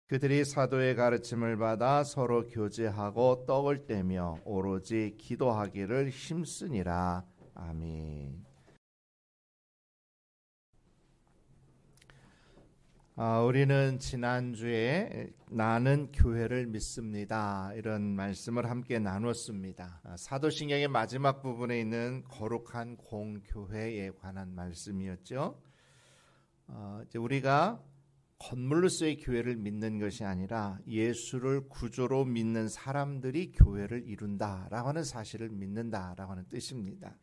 그들이 사도의 가르침을 받아 서로 교제하고 떡을 떼며 오로지 기도하기를 힘쓰니라. 아멘. 우리는 지난주에 나는 교회를 믿습니다, 이런 말씀을 함께 나눴습니다. 사도신경의 마지막 부분에 있는 거룩한 공교회에 관한 말씀이었죠. 이제 우리가 건물로서의 교회를 믿는 것이 아니라 예수를 구조로 믿는 사람들이 교회를 이룬다라고 하는 사실을 믿는다라고 하는 뜻입니다.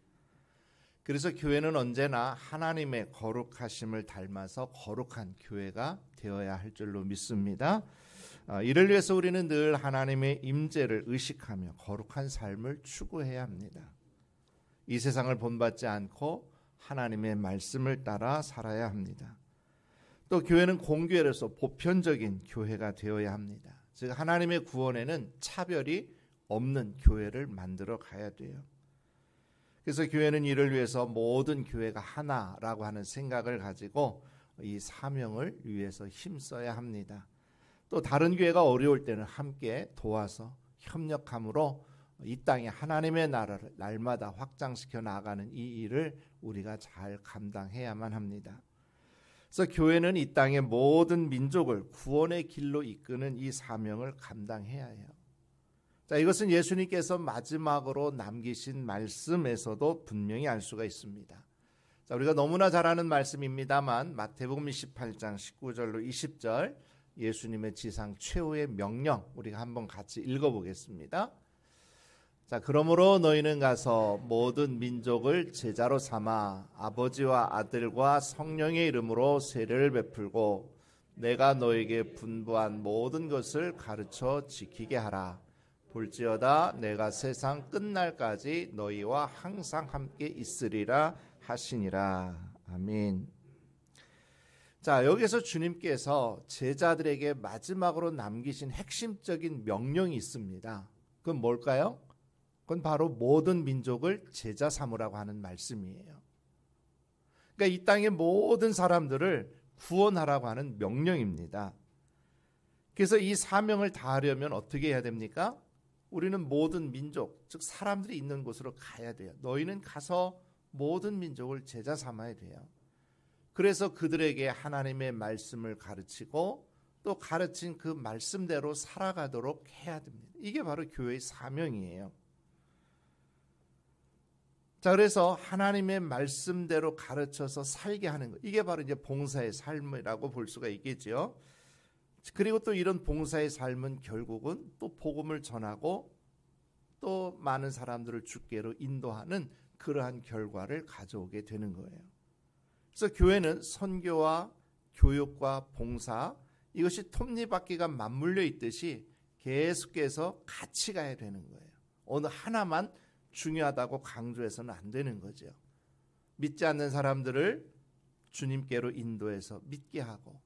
그래서 교회는 언제나 하나님의 거룩하심을 닮아서 거룩한 교회가 되어야 할 줄로 믿습니다. 이를 위해서 우리는 늘 하나님의 임재를 의식하며 거룩한 삶을 추구해야 합니다. 이 세상을 본받지 않고 하나님의 말씀을 따라 살아야 합니다. 또 교회는 공교회로서 보편적인 교회가 되어야 합니다. 즉 하나님의 구원에는 차별이 없는 교회를 만들어 가야 돼요. 그래서 교회는 이를 위해서 모든 교회가 하나라고 하는 생각을 가지고 이 사명을 위해서 힘써야 합니다. 또 다른 교회가 어려울 때는 함께 도와서 협력함으로 이 땅에 하나님의 나라를 날마다 확장시켜 나가는 이 일을 우리가 잘 감당해야만 합니다. 그래서 교회는 이 땅의 모든 민족을 구원의 길로 이끄는 이 사명을 감당해야 해요. 자, 이것은 예수님께서 마지막으로 남기신 말씀에서도 분명히 알 수가 있습니다. 자, 우리가 너무나 잘 아는 말씀입니다만 마태복음 28장 19절로 20절 예수님의 지상 최후의 명령, 우리가 한번 같이 읽어보겠습니다. 자, 그러므로 너희는 가서 모든 민족을 제자로 삼아 아버지와 아들과 성령의 이름으로 세례를 베풀고 내가 너에게 분부한 모든 것을 가르쳐 지키게 하라. 볼지어다 내가 세상 끝날까지 너희와 항상 함께 있으리라 하시니라. 아멘. 자, 여기서 주님께서 제자들에게 마지막으로 남기신 핵심적인 명령이 있습니다. 그건 뭘까요? 그건 바로 모든 민족을 제자 삼으라고 하는 말씀이에요. 그러니까 이 땅의 모든 사람들을 구원하라고 하는 명령입니다. 그래서 이 사명을 다하려면 어떻게 해야 됩니까? 우리는 모든 민족, 즉 사람들이 있는 곳으로 가야 돼요. 너희는 가서 모든 민족을 제자 삼아야 돼요. 그래서 그들에게 하나님의 말씀을 가르치고 또 가르친 그 말씀대로 살아가도록 해야 됩니다. 이게 바로 교회의 사명이에요. 자, 그래서 하나님의 말씀대로 가르쳐서 살게 하는 것, 이게 바로 이제 봉사의 삶이라고 볼 수가 있겠죠. 그리고 또 이런 봉사의 삶은 결국은 또 복음을 전하고 또 많은 사람들을 주께로 인도하는 그러한 결과를 가져오게 되는 거예요. 그래서 교회는 선교와 교육과 봉사, 이것이 톱니바퀴가 맞물려 있듯이 계속해서 같이 가야 되는 거예요. 어느 하나만 중요하다고 강조해서는 안 되는 거죠. 믿지 않는 사람들을 주님께로 인도해서 믿게 하고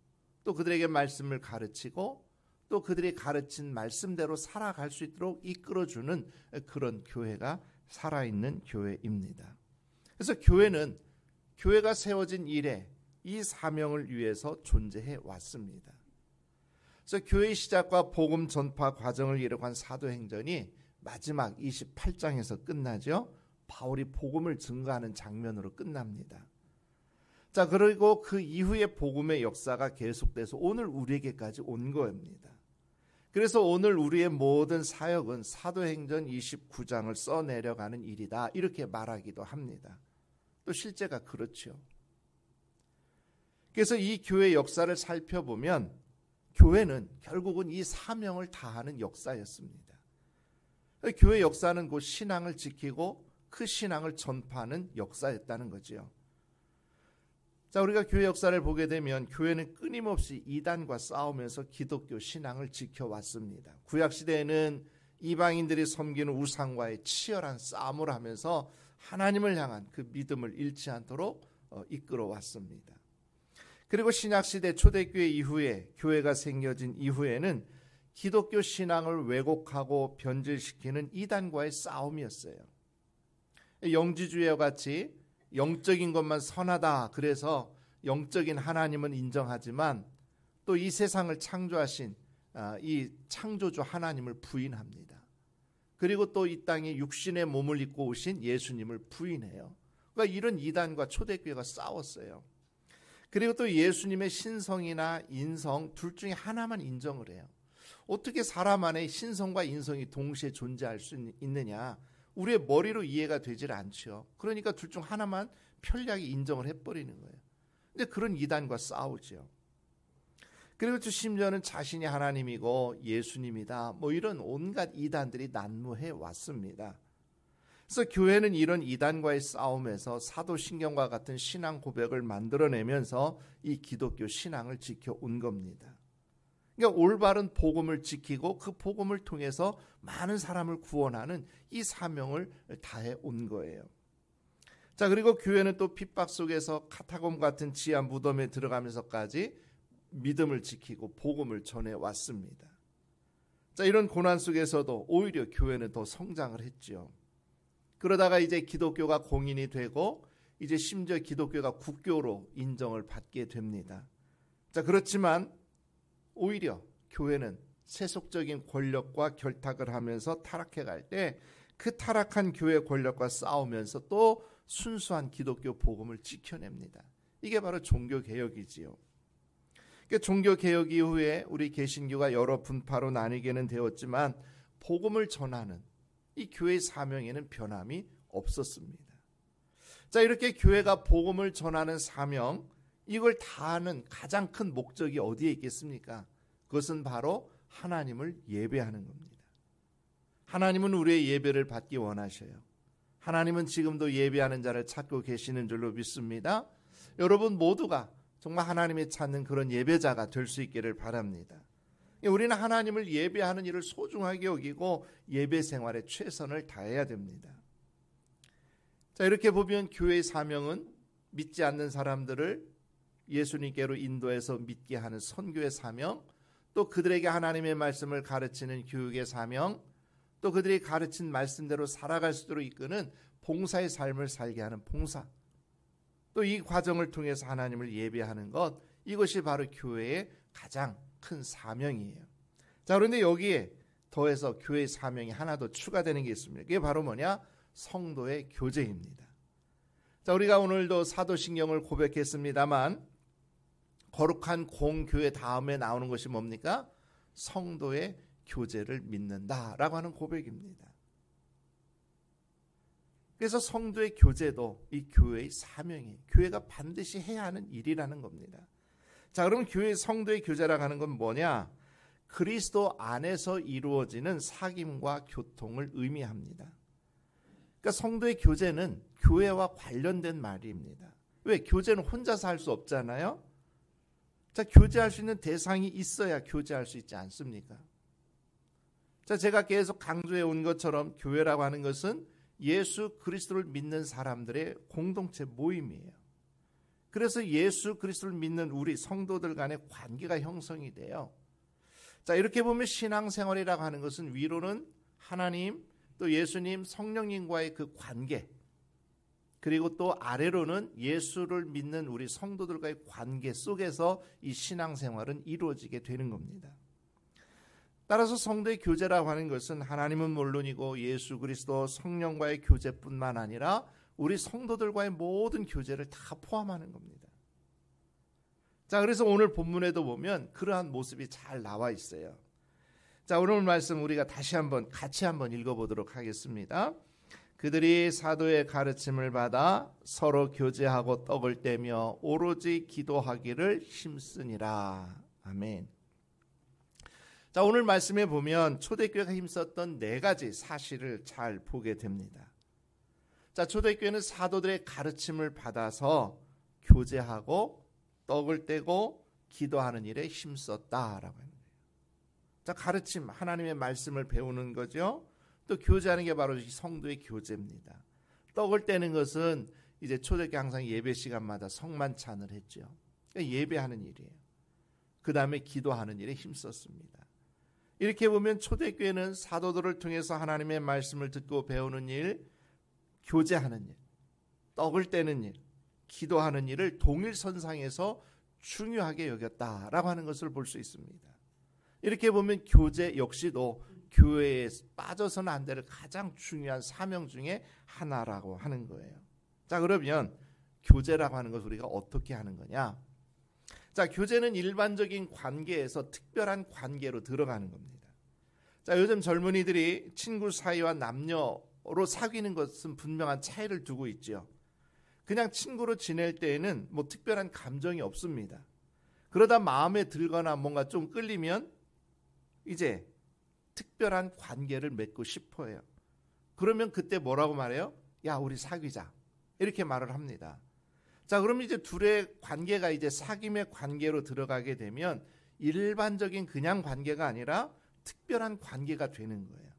또 그들에게 말씀을 가르치고 또 그들이 가르친 말씀대로 살아갈 수 있도록 이끌어주는 그런 교회가 살아있는 교회입니다. 그래서 교회는 교회가 세워진 이래 이 사명을 위해서 존재해 왔습니다. 그래서 교회의 시작과 복음 전파 과정을 이룩한 사도행전이 마지막 28장에서 끝나죠. 바울이 복음을 증거하는 장면으로 끝납니다. 자, 그리고 그 이후에 복음의 역사가 계속돼서 오늘 우리에게까지 온 겁니다. 그래서 오늘 우리의 모든 사역은 사도행전 29장을 써내려가는 일이다, 이렇게 말하기도 합니다. 또 실제가 그렇죠. 그래서 이 교회 역사를 살펴보면 교회는 결국은 이 사명을 다하는 역사였습니다. 교회 역사는 곧 신앙을 지키고 그 신앙을 전파하는 역사였다는 거죠. 자, 우리가 교회 역사를 보게 되면 교회는 끊임없이 이단과 싸우면서 기독교 신앙을 지켜왔습니다. 구약시대에는 이방인들이 섬기는 우상과의 치열한 싸움을 하면서 하나님을 향한 그 믿음을 잃지 않도록 이끌어왔습니다. 그리고 신약시대 초대교회 이후에 교회가 생겨진 이후에는 기독교 신앙을 왜곡하고 변질시키는 이단과의 싸움이었어요. 영지주의와 같이 영적인 것만 선하다, 그래서 영적인 하나님은 인정하지만 또 이 세상을 창조하신 이 창조주 하나님을 부인합니다. 그리고 또 이 땅에 육신의 몸을 입고 오신 예수님을 부인해요. 그러니까 이런 이단과 초대교회가 싸웠어요. 그리고 또 예수님의 신성이나 인성 둘 중에 하나만 인정을 해요. 어떻게 사람 안에 신성과 인성이 동시에 존재할 수 있느냐? 우리의 머리로 이해가 되질 않죠. 그러니까 둘 중 하나만 편리하게 인정을 해버리는 거예요. 근데 그런 이단과 싸우죠. 그리고 또 심지어는 자신이 하나님이고 예수님이다. 뭐 이런 온갖 이단들이 난무해 왔습니다. 그래서 교회는 이런 이단과의 싸움에서 사도신경과 같은 신앙 고백을 만들어내면서 이 기독교 신앙을 지켜온 겁니다. 그러니까 올바른 복음을 지키고 그 복음을 통해서 많은 사람을 구원하는 이 사명을 다해 온 거예요. 자, 그리고 교회는 또 핍박 속에서 카타콤 같은 지하 무덤에 들어가면서까지 믿음을 지키고 복음을 전해 왔습니다. 자, 이런 고난 속에서도 오히려 교회는 더 성장을 했죠. 그러다가 이제 기독교가 공인이 되고 이제 심지어 기독교가 국교로 인정을 받게 됩니다. 자, 그렇지만 오히려 교회는 세속적인 권력과 결탁을 하면서 타락해 갈 때 그 타락한 교회 권력과 싸우면서 또 순수한 기독교 복음을 지켜냅니다. 이게 바로 종교개혁이지요. 종교개혁 이후에 우리 개신교가 여러 분파로 나뉘게는 되었지만 복음을 전하는 이 교회의 사명에는 변함이 없었습니다. 자, 이렇게 교회가 복음을 전하는 사명, 이걸 다하는 가장 큰 목적이 어디에 있겠습니까? 그것은 바로 하나님을 예배하는 겁니다. 하나님은 우리의 예배를 받기 원하셔요. 하나님은 지금도 예배하는 자를 찾고 계시는 줄로 믿습니다. 여러분 모두가 정말 하나님이 찾는 그런 예배자가 될 수 있기를 바랍니다. 우리는 하나님을 예배하는 일을 소중하게 여기고 예배 생활에 최선을 다해야 됩니다. 자, 이렇게 보면 교회의 사명은 믿지 않는 사람들을 예수님께로 인도해서 믿게 하는 선교의 사명, 또 그들에게 하나님의 말씀을 가르치는 교육의 사명, 또 그들이 가르친 말씀대로 살아갈 수 있도록 이끄는 봉사의 삶을 살게 하는 봉사, 또 이 과정을 통해서 하나님을 예배하는 것, 이것이 바로 교회의 가장 큰 사명이에요. 자, 그런데 여기에 더해서 교회의 사명이 하나 더 추가되는 게 있습니다. 그게 바로 뭐냐? 성도의 교제입니다. 자, 우리가 오늘도 사도신경을 고백했습니다만 거룩한 공교회 다음에 나오는 것이 뭡니까? 성도의 교제를 믿는다라고 하는 고백입니다. 그래서 성도의 교제도 이 교회의 사명이에요. 교회가 반드시 해야 하는 일이라는 겁니다. 자, 그러면 교회 성도의 교제라고 하는 건 뭐냐? 그리스도 안에서 이루어지는 사귐과 교통을 의미합니다. 그러니까 성도의 교제는 교회와 관련된 말입니다. 왜? 교제는 혼자서 할 수 없잖아요. 자, 교제할 수 있는 대상이 있어야 교제할 수 있지 않습니까? 자, 제가 계속 강조해 온 것처럼 교회라고 하는 것은 예수 그리스도를 믿는 사람들의 공동체 모임이에요. 그래서 예수 그리스도를 믿는 우리 성도들 간의 관계가 형성이 돼요. 자, 이렇게 보면 신앙생활이라고 하는 것은 위로는 하나님, 또 예수님, 성령님과의 그 관계, 그리고 또 아래로는 예수를 믿는 우리 성도들과의 관계 속에서 이 신앙생활은 이루어지게 되는 겁니다. 따라서 성도의 교제라고 하는 것은 하나님은 물론이고 예수 그리스도 성령과의 교제뿐만 아니라 우리 성도들과의 모든 교제를 다 포함하는 겁니다. 자, 그래서 오늘 본문에도 보면 그러한 모습이 잘 나와 있어요. 자, 오늘 말씀 우리가 같이 한번 읽어보도록 하겠습니다. 그들이 사도의 가르침을 받아 서로 교제하고 떡을 떼며 오로지 기도하기를 힘쓰니라. 아멘. 자, 오늘 말씀에 보면 초대교회가 힘썼던 4가지 사실을 잘 보게 됩니다. 자, 초대교회는 사도들의 가르침을 받아서 교제하고 떡을 떼고 기도하는 일에 힘썼다라고 하는 거예요. 자, 가르침, 하나님의 말씀을 배우는 거죠. 또 교제하는 게 바로 성도의 교제입니다. 떡을 떼는 것은 이제 초대교회 항상 예배 시간마다 성만찬을 했죠. 그러니까 예배하는 일이에요. 그 다음에 기도하는 일에 힘썼습니다. 이렇게 보면 초대교회는 사도들을 통해서 하나님의 말씀을 듣고 배우는 일, 교제하는 일, 떡을 떼는 일, 기도하는 일을 동일선상에서 중요하게 여겼다라고 하는 것을 볼 수 있습니다. 이렇게 보면 교제 역시도 교회에 빠져서는 안 될 가장 중요한 사명 중에 하나라고 하는 거예요. 자, 그러면 교제라고 하는 것을 우리가 어떻게 하는 거냐? 자, 교제는 일반적인 관계에서 특별한 관계로 들어가는 겁니다. 자, 요즘 젊은이들이 친구 사이와 남녀로 사귀는 것은 분명한 차이를 두고 있죠. 그냥 친구로 지낼 때에는 뭐 특별한 감정이 없습니다. 그러다 마음에 들거나 뭔가 좀 끌리면 이제 특별한 관계를 맺고 싶어해요. 그러면 그때 뭐라고 말해요? 야, 우리 사귀자. 이렇게 말을 합니다. 자, 그럼 이제 둘의 관계가 이제 사귐의 관계로 들어가게 되면 일반적인 그냥 관계가 아니라 특별한 관계가 되는 거예요.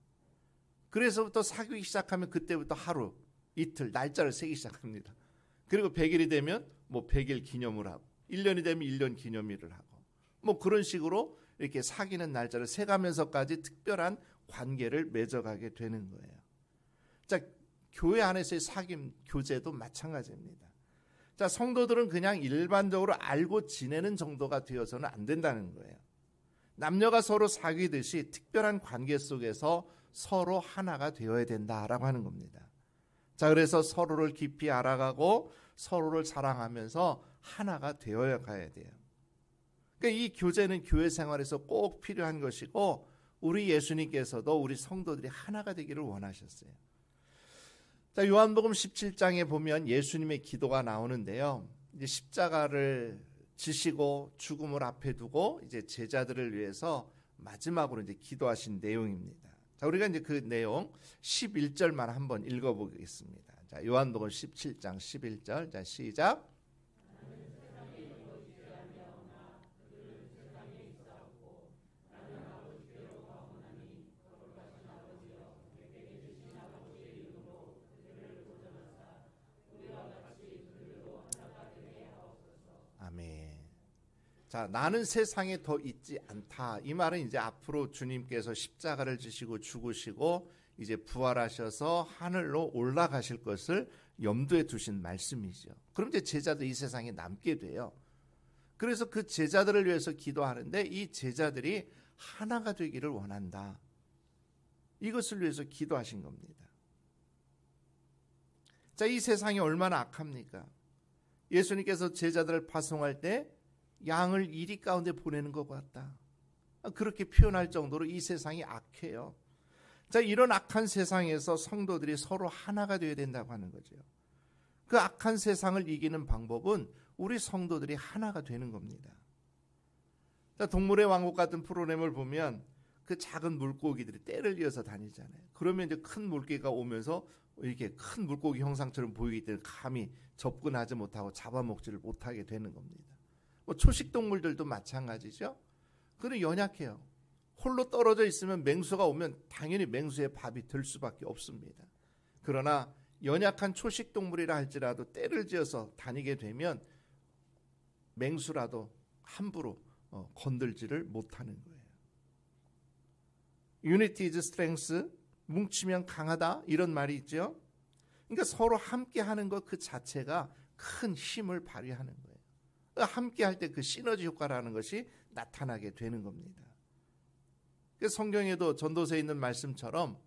그래서부터 사귀기 시작하면 그때부터 하루, 이틀, 날짜를 세기 시작합니다. 그리고 100일이 되면 뭐 100일 기념을 하고 1년이 되면 1년 기념일을 하고 뭐 그런 식으로 이렇게 사귀는 날짜를 세가면서까지 특별한 관계를 맺어가게 되는 거예요. 자, 교회 안에서의 사귐, 교제도 마찬가지입니다. 자, 성도들은 그냥 일반적으로 알고 지내는 정도가 되어서는 안 된다는 거예요. 남녀가 서로 사귀듯이 특별한 관계 속에서 서로 하나가 되어야 된다라고 하는 겁니다. 자, 그래서 서로를 깊이 알아가고 서로를 사랑하면서 하나가 되어야 가야 돼요. 그러니까 이 교제는 교회 생활에서 꼭 필요한 것이고 우리 예수님께서도 우리 성도들이 하나가 되기를 원하셨어요. 자, 요한복음 17장에 보면 예수님의 기도가 나오는데요. 이제 십자가를 지시고 죽음을 앞에 두고 이제 제자들을 위해서 마지막으로 이제 기도하신 내용입니다. 자, 우리가 이제 그 내용 11절만 한번 읽어보겠습니다. 자, 요한복음 17장 11절. 자, 시작. 아멘. 자, 나는 세상에 더 있지 않다. 이 말은 이제 앞으로 주님께서 십자가를 지시고 죽으시고 이제 부활하셔서 하늘로 올라가실 것을 염두에 두신 말씀이죠. 그럼 이제 제자들이 이 세상에 남게 돼요. 그래서 그 제자들을 위해서 기도하는데 이 제자들이 하나가 되기를 원한다. 이것을 위해서 기도하신 겁니다. 자, 이 세상이 얼마나 악합니까? 예수님께서 제자들을 파송할 때 양을 이리 가운데 보내는 것 같다. 그렇게 표현할 정도로 이 세상이 악해요. 자, 이런 악한 세상에서 성도들이 서로 하나가 되어야 된다고 하는 거죠. 그 악한 세상을 이기는 방법은 우리 성도들이 하나가 되는 겁니다. 자, 동물의 왕국 같은 프로그램을 보면 그 작은 물고기들이 떼를 이어서 다니잖아요. 그러면 이제 큰 물고기가 오면서 이렇게 큰 물고기 형상처럼 보이기 때문에 감히 접근하지 못하고 잡아먹지를 못하게 되는 겁니다. 뭐 초식 동물들도 마찬가지죠. 그는 연약해요. 홀로 떨어져 있으면 맹수가 오면 당연히 맹수의 밥이 될 수밖에 없습니다. 그러나 연약한 초식 동물이라 할지라도 떼를 지어서 다니게 되면 맹수라도 함부로 건들지를 못하는 거예요. Unity is strength, 뭉치면 강하다, 이런 말이 있죠. 그러니까 서로 함께 하는 것 그 자체가 큰 힘을 발휘하는 거예요. 함께 할 때 그 시너지 효과라는 것이 나타나게 되는 겁니다. 성경에도 전도서에 있는 말씀처럼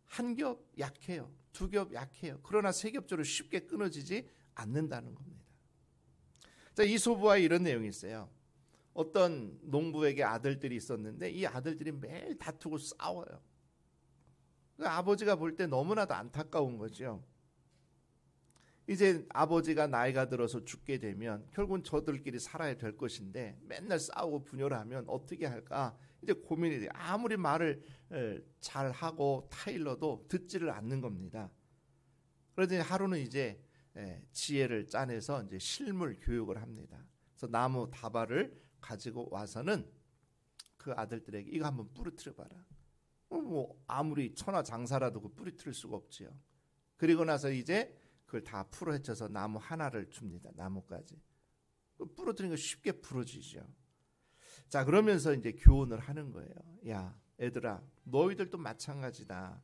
한 겹 약해요. 두 겹 약해요. 그러나 세 겹조로 쉽게 끊어지지 않는다는 겁니다. 자, 이소부와에 이런 내용이 있어요. 어떤 농부에게 아들들이 있었는데 이 아들들이 매일 다투고 싸워요. 아버지가 볼 때 너무나도 안타까운 거죠. 이제 아버지가 나이가 들어서 죽게 되면 결국은 저들끼리 살아야 될 것인데 맨날 싸우고 분열을 하면 어떻게 할까 이제 고민이 돼요. 아무리 말을 잘하고 타일러도 듣지를 않는 겁니다. 그러더니 하루는 이제 지혜를 짜내서 이제 실물 교육을 합니다. 그래서 나무 다발을 가지고 와서는 그 아들들에게 이거 한번 부러뜨려 봐라. 뭐 아무리 천하장사라도 그 부러뜨릴 수가 없지요. 그리고 나서 이제 그걸 다 풀어 헤쳐서 나무 하나를 줍니다. 나무까지. 부러뜨리는 거 쉽게 부러지죠. 자, 그러면서 이제 교훈을 하는 거예요. 야, 애들아, 너희들도 마찬가지다.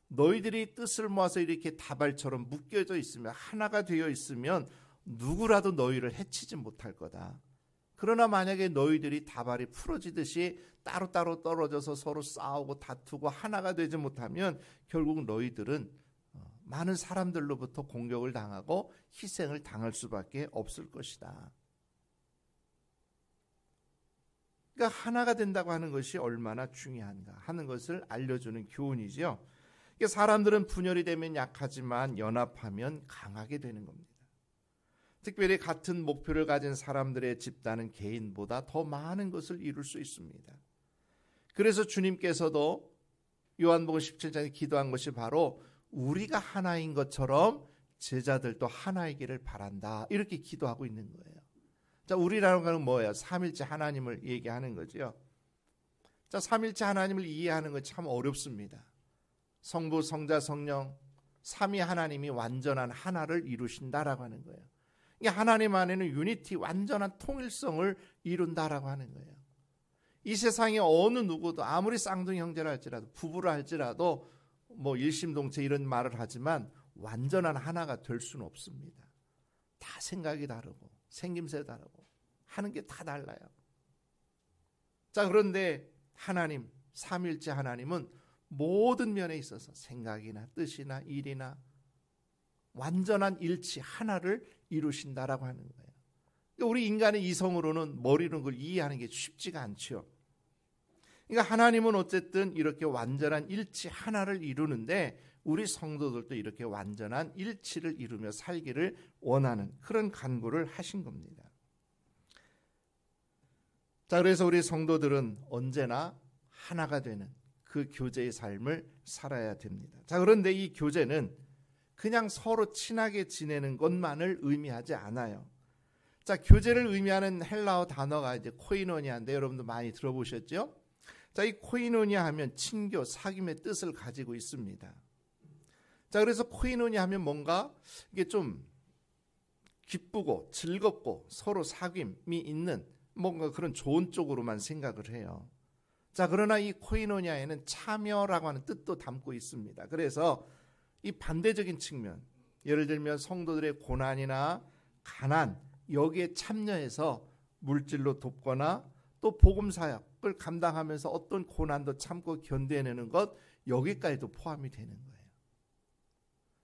너희들이 뜻을 모아서 이렇게 다발처럼 묶여져 있으면 하나가 되어 있으면 누구라도 너희를 해치지 못할 거다. 그러나 만약에 너희들이 다발이 풀어지듯이 따로따로 떨어져서 서로 싸우고 다투고 하나가 되지 못하면 결국 너희들은 많은 사람들로부터 공격을 당하고 희생을 당할 수밖에 없을 것이다. 그러니까 하나가 된다고 하는 것이 얼마나 중요한가 하는 것을 알려주는 교훈이죠. 그러니까 사람들은 분열이 되면 약하지만 연합하면 강하게 되는 겁니다. 특별히 같은 목표를 가진 사람들의 집단은 개인보다 더 많은 것을 이룰 수 있습니다. 그래서 주님께서도 요한복음 17장에 기도한 것이 바로 우리가 하나인 것처럼 제자들도 하나이기를 바란다. 이렇게 기도하고 있는 거예요. 자, 우리라는 건 뭐예요? 삼일째 하나님을 얘기하는 거죠. 자, 삼일째 하나님을 이해하는 건 참 어렵습니다. 성부, 성자, 성령, 삼위 하나님이 완전한 하나를 이루신다라고 하는 거예요. 하나님 안에는 유니티, 완전한 통일성을 이룬다라고 하는 거예요. 이 세상에 어느 누구도 아무리 쌍둥이 형제라 할지라도 부부라 할지라도 뭐 일심동체 이런 말을 하지만 완전한 하나가 될 수는 없습니다. 다 생각이 다르고 생김새 다르고 하는 게 다 달라요. 자, 그런데 하나님, 삼일째 하나님은 모든 면에 있어서 생각이나 뜻이나 일이나 완전한 일치 하나를 이루신다라고 하는 거예요. 우리 인간의 이성으로는 머리로 그걸 이해하는 게 쉽지가 않죠. 그러니까 하나님은 어쨌든 이렇게 완전한 일치 하나를 이루는데 우리 성도들도 이렇게 완전한 일치를 이루며 살기를 원하는 그런 간구를 하신 겁니다. 자, 그래서 우리 성도들은 언제나 하나가 되는 그 교제의 삶을 살아야 됩니다. 자, 그런데 이 교제는 그냥 서로 친하게 지내는 것만을 의미하지 않아요. 자, 교제를 의미하는 헬라어 단어가 이제 코이노니아인데 여러분도 많이 들어보셨죠? 자, 이 코이노니아 하면 친교, 사귐의 뜻을 가지고 있습니다. 자, 그래서 코이노니아 하면 뭔가 이게 좀 기쁘고 즐겁고 서로 사귐이 있는 뭔가 그런 좋은 쪽으로만 생각을 해요. 자, 그러나 이 코이노니아에는 참여라고 하는 뜻도 담고 있습니다. 그래서 이 반대적인 측면, 예를 들면 성도들의 고난이나 가난, 여기에 참여해서 물질로 돕거나 또 복음 사역을 감당하면서 어떤 고난도 참고 견뎌내는 것, 여기까지도 포함이 되는 거예요.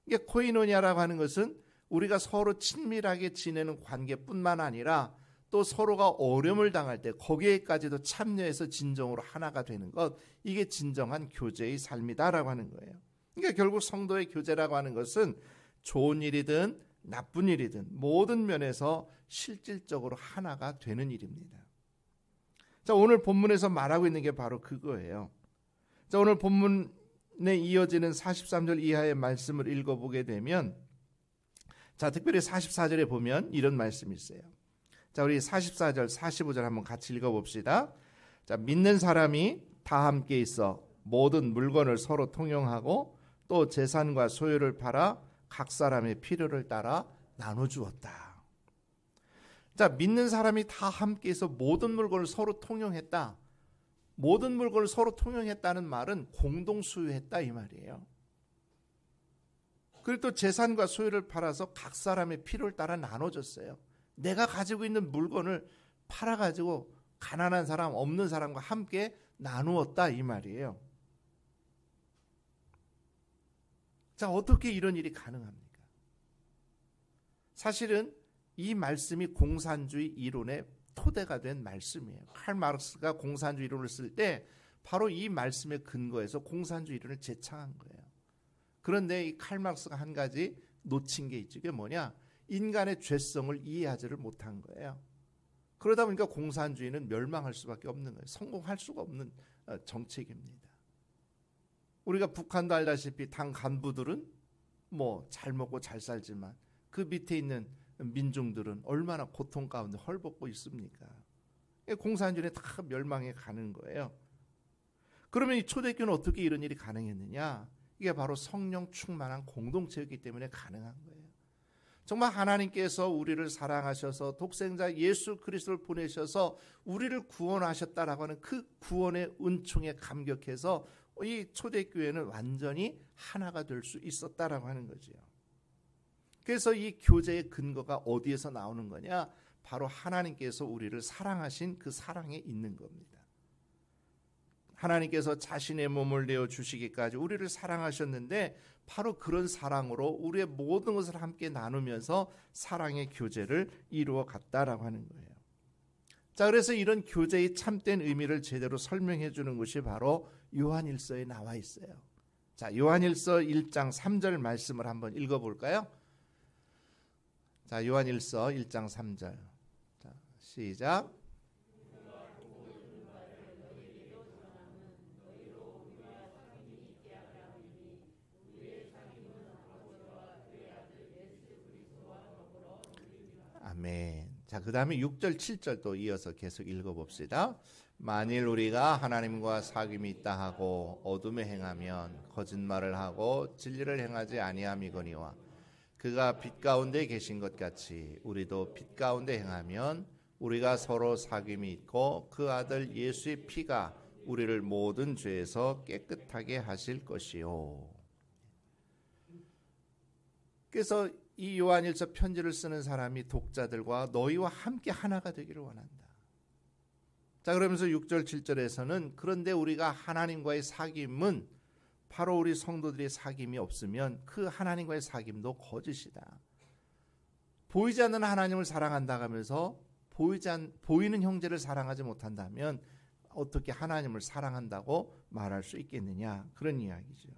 이게 코이노니아라고 하는 것은 우리가 서로 친밀하게 지내는 관계뿐만 아니라 또 서로가 어려움을 당할 때 거기에까지도 참여해서 진정으로 하나가 되는 것, 이게 진정한 교제의 삶이다라고 하는 거예요. 그러니까 결국 성도의 교제라고 하는 것은 좋은 일이든 나쁜 일이든 모든 면에서 실질적으로 하나가 되는 일입니다. 자, 오늘 본문에서 말하고 있는 게 바로 그거예요. 자, 오늘 본문에 이어지는 43절 이하의 말씀을 읽어보게 되면, 자, 특별히 44절에 보면 이런 말씀이 있어요. 자, 우리 44절, 45절 한번 같이 읽어봅시다. 자, 믿는 사람이 다 함께 있어 모든 물건을 서로 통용하고 또 재산과 소유를 팔아 각 사람의 필요를 따라 나눠주었다. 자, 믿는 사람이 다 함께해서 모든 물건을 서로 통용했다. 모든 물건을 서로 통용했다는 말은 공동 소유했다 이 말이에요. 그리고 또 재산과 소유를 팔아서 각 사람의 필요를 따라 나눠줬어요. 내가 가지고 있는 물건을 팔아가지고 가난한 사람, 없는 사람과 함께 나누었다 이 말이에요. 자, 어떻게 이런 일이 가능합니까? 사실은 이 말씀이 공산주의 이론의 토대가 된 말씀이에요. 칼 마르크스가 공산주의 이론을 쓸 때 바로 이 말씀에 근거해서 공산주의 이론을 제창한 거예요. 그런데 이 칼 마르크스가 한 가지 놓친 게 있죠. 그게 뭐냐? 인간의 죄성을 이해하지를 못한 거예요. 그러다 보니까 공산주의는 멸망할 수밖에 없는 거예요. 성공할 수가 없는 정책입니다. 우리가 북한도 알다시피 당 간부들은 뭐 잘 먹고 잘 살지만 그 밑에 있는 민중들은 얼마나 고통 가운데 헐벗고 있습니까? 공산주의는 다 멸망해 가는 거예요. 그러면 이 초대교회는 어떻게 이런 일이 가능했느냐? 이게 바로 성령 충만한 공동체였기 때문에 가능한 거예요. 정말 하나님께서 우리를 사랑하셔서 독생자 예수 그리스도를 보내셔서 우리를 구원하셨다라고 하는 그 구원의 은총에 감격해서 이 초대교회는 완전히 하나가 될 수 있었다라고 하는 거죠. 그래서 이 교제의 근거가 어디에서 나오는 거냐? 바로 하나님께서 우리를 사랑하신 그 사랑에 있는 겁니다. 하나님께서 자신의 몸을 내어주시기까지 우리를 사랑하셨는데 바로 그런 사랑으로 우리의 모든 것을 함께 나누면서 사랑의 교제를 이루어 갔다라고 하는 거예요. 자, 그래서 이런 교제의 참된 의미를 제대로 설명해 주는 것이 바로 요한일서에 나와 있어요. 자, 요한일서 1장 3절 말씀을 한번 읽어볼까요? 자, 요한일서 1장 3절. 자, 시작. 아멘. 자, 그 다음에 6절, 7절 또 이어서 계속 읽어봅시다. 만일 우리가 하나님과 사귐이 있다 하고 어둠에 행하면 거짓말을 하고 진리를 행하지 아니함이거니와 그가 빛 가운데 계신 것 같이 우리도 빛 가운데 행하면 우리가 서로 사귐이 있고 그 아들 예수의 피가 우리를 모든 죄에서 깨끗하게 하실 것이요. 그래서 이 요한일서 편지를 쓰는 사람이 독자들과 너희와 함께 하나가 되기를 원한다. 자, 그러면서 6절 7절에서는 그런데 우리가 하나님과의 사귐은 바로 우리 성도들의 사귐이 없으면 그 하나님과의 사귐도 거짓이다. 보이지 않는 하나님을 사랑한다 하면서 보이는 형제를 사랑하지 못한다면 어떻게 하나님을 사랑한다고 말할 수 있겠느냐, 그런 이야기죠.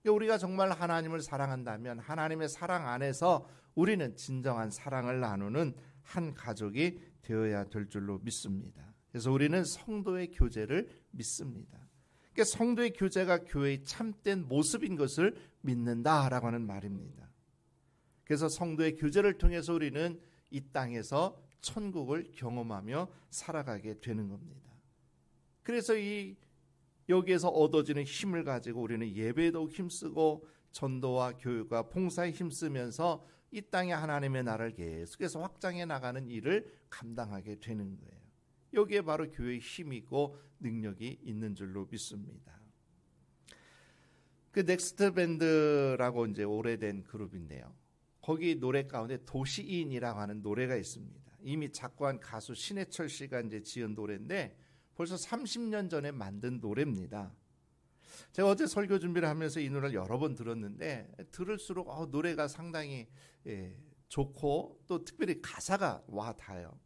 우리가 정말 하나님을 사랑한다면 하나님의 사랑 안에서 우리는 진정한 사랑을 나누는 한 가족이 되어야 될 줄로 믿습니다. 그래서 우리는 성도의 교제를 믿습니다. 그러니까 성도의 교제가 교회의 참된 모습인 것을 믿는다라고 하는 말입니다. 그래서 성도의 교제를 통해서 우리는 이 땅에서 천국을 경험하며 살아가게 되는 겁니다. 그래서 여기에서 얻어지는 힘을 가지고 우리는 예배에도 힘쓰고 전도와 교육과 봉사에 힘쓰면서 이 땅에 하나님의 나라를 계속해서 확장해 나가는 일을 감당하게 되는 거예요. 여기에 바로 교회의 힘이 있고 능력이 있는 줄로 믿습니다. 그 넥스트 밴드라고 이제 오래된 그룹인데요. 거기 노래 가운데 도시인이라고 하는 노래가 있습니다. 이미 작곡한 가수 신해철 씨가 이제 지은 노래인데 벌써 30년 전에 만든 노래입니다. 제가 어제 설교 준비를 하면서 이 노래를 여러 번 들었는데 들을수록 노래가 상당히 좋고 또 특별히 가사가 와 닿아요.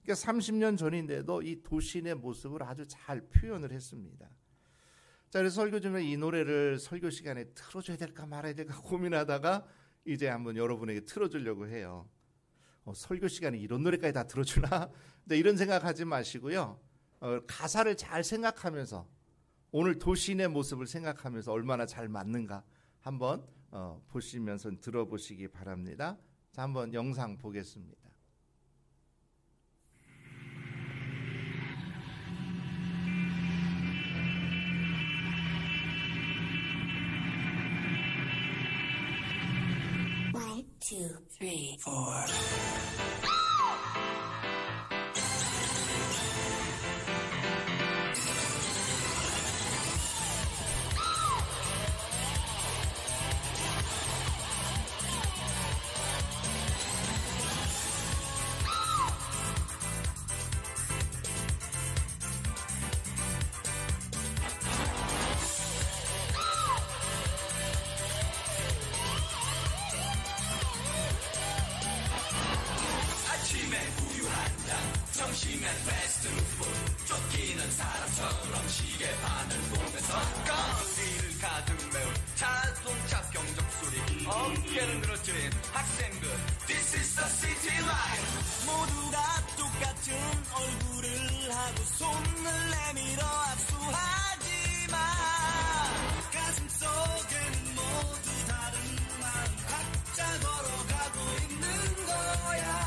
그러니까 30년 전인데도 이 도시인의 모습을 아주 잘 표현을 했습니다. 자, 그래서 설교 중에 이 노래를 설교 시간에 틀어줘야 될까 말아야 될까 고민하다가 이제 한번 여러분에게 틀어주려고 해요. 설교 시간에 이런 노래까지 다 들어주나? 근데 이런 생각하지 마시고요. 가사를 잘 생각하면서 오늘 도시인의 모습을 생각하면서 얼마나 잘 맞는가 한번 보시면서 들어보시기 바랍니다. 자, 한번 영상 보겠습니다. One, two, three, four. 점심엔 패스트푸드 쫓기는 사람처럼 시계반을 보면서 거리를 가득 메운 자동차 경적 소리 어깨를 늘어뜨린 학생들 This is the city life 모두가 똑같은 얼굴을 하고 손을 내밀어 악수하지만 가슴 속에는 모두 다른 마음 각자 걸어가고 있는 거야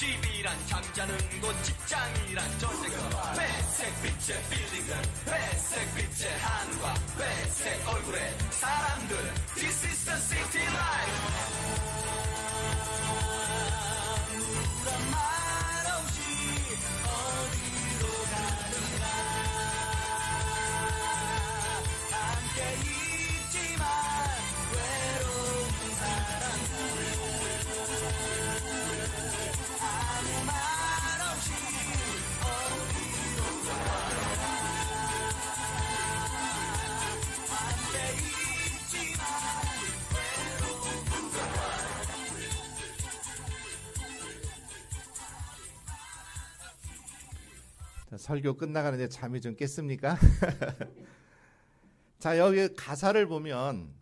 집이란 잠자는 곳, 직장이란 전쟁터. 회색빛의 빌딩들, 회색빛의 하늘과 회색 얼굴의 사람들. This is the city life. 누구란 말 없이 어디로 가는가. 함께 있지만 외로운 사람들. 아무 말 없이 어디로 가는가. 함께 있지만 외로운 자, 설교 끝나가는데 잠이 좀 깼습니까? 자, 여기 가사를 보면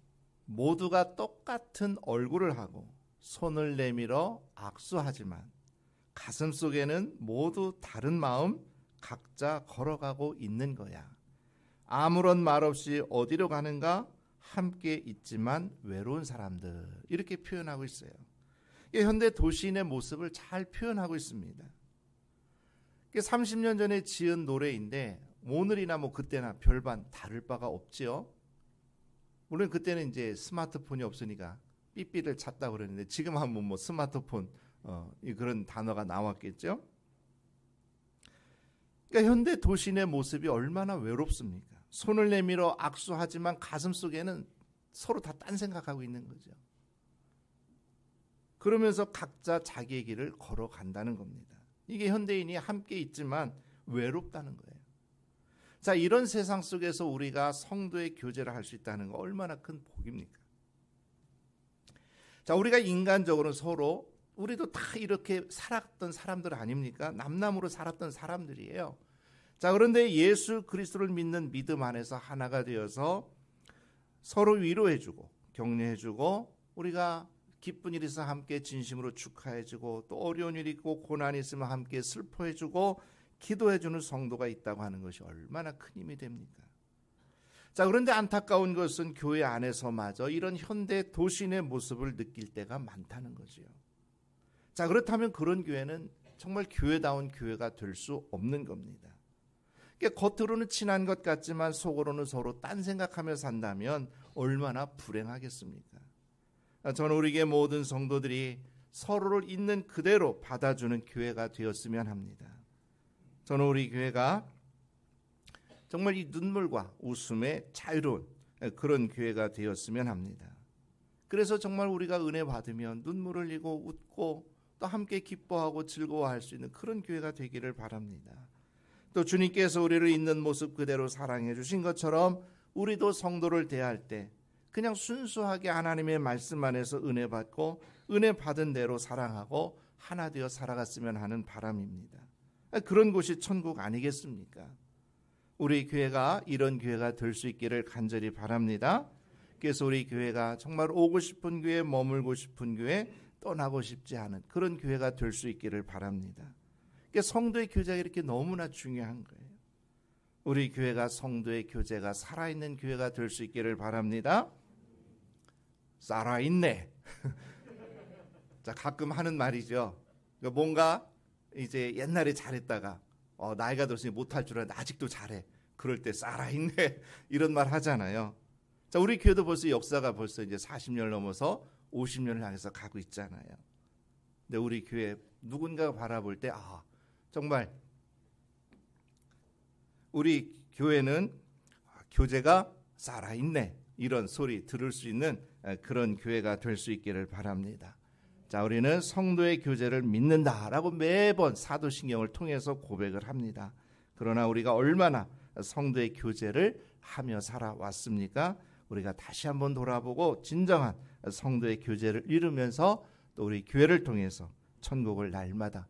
모두가 똑같은 얼굴을 하고 손을 내밀어 악수하지만 가슴 속에는 모두 다른 마음 각자 걸어가고 있는 거야. 아무런 말 없이 어디로 가는가? 함께 있지만 외로운 사람들. 이렇게 표현하고 있어요. 현대 도시인의 모습을 잘 표현하고 있습니다. 30년 전에 지은 노래인데 오늘이나 그때나 별반 다를 바가 없지요. 물론 그때는 이제 스마트폰이 없으니까 삐삐를 찾다 그랬는데 지금 하면 스마트폰 그런 단어가 나왔겠죠. 그러니까 현대 도시인의 모습이 얼마나 외롭습니까? 손을 내밀어 악수하지만 가슴 속에는 서로 다 딴 생각하고 있는 거죠. 그러면서 각자 자기의 길을 걸어간다는 겁니다. 이게 현대인이 함께 있지만 외롭다는 거예요. 자, 이런 세상 속에서 우리가 성도의 교제를 할 수 있다는 거 얼마나 큰 복입니까? 자, 우리가 인간적으로 서로 우리도 다 이렇게 살았던 사람들 아닙니까? 남남으로 살았던 사람들이에요. 자, 그런데 예수 그리스도를 믿는 믿음 안에서 하나가 되어서 서로 위로해주고 격려해주고 우리가 기쁜 일이 있어 함께 진심으로 축하해주고 또 어려운 일이 있고 고난이 있으면 함께 슬퍼해주고 기도해주는 성도가 있다고 하는 것이 얼마나 큰 힘이 됩니까? 자, 그런데 안타까운 것은 교회 안에서마저 이런 현대 도시인의 모습을 느낄 때가 많다는 거지요. 자, 그렇다면 그런 교회는 정말 교회다운 교회가 될 수 없는 겁니다. 그러니까 겉으로는 친한 것 같지만 속으로는 서로 딴 생각하며 산다면 얼마나 불행하겠습니까? 저는 우리에게 모든 성도들이 서로를 있는 그대로 받아주는 교회가 되었으면 합니다. 저는 우리 교회가 정말 이 눈물과 웃음에 자유로운 그런 교회가 되었으면 합니다. 그래서 정말 우리가 은혜 받으면 눈물을 흘리고 웃고 또 함께 기뻐하고 즐거워할 수 있는 그런 교회가 되기를 바랍니다. 또 주님께서 우리를 있는 모습 그대로 사랑해 주신 것처럼 우리도 성도를 대할 때 그냥 순수하게 하나님의 말씀 안에서 은혜 받고 은혜 받은 대로 사랑하고 하나 되어 살아갔으면 하는 바람입니다. 그런 곳이 천국 아니겠습니까? 우리 교회가 이런 교회가 될 수 있기를 간절히 바랍니다. 그래서 우리 교회가 정말 오고 싶은 교회, 머물고 싶은 교회, 떠나고 싶지 않은 그런 교회가 될 수 있기를 바랍니다. 그러니까 성도의 교제가 이렇게 너무나 중요한 거예요. 우리 교회가 성도의 교제가 살아있는 교회가 될 수 있기를 바랍니다. 살아있네. 자, 가끔 하는 말이죠. 뭔가 이제 옛날에 잘했다가 나이가 들었으니 못할 줄 알았는데 아직도 잘해. 그럴 때 살아있네. 이런 말 하잖아요. 자, 우리 교회도 벌써 역사가 벌써 이제 40년 넘어서 50년을 향해서 가고 있잖아요. 근데 우리 교회 누군가가 바라볼 때 정말 우리 교회는 교제가 살아있네. 이런 소리 들을 수 있는 그런 교회가 될 수 있기를 바랍니다. 자, 우리는 성도의 교제를 믿는다라고 매번 사도신경을 통해서 고백을 합니다. 그러나 우리가 얼마나 성도의 교제를 하며 살아왔습니까? 우리가 다시 한번 돌아보고 진정한 성도의 교제를 이루면서 또 우리 교회를 통해서 천국을 날마다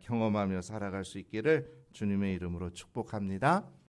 경험하며 살아갈 수 있기를 주님의 이름으로 축복합니다.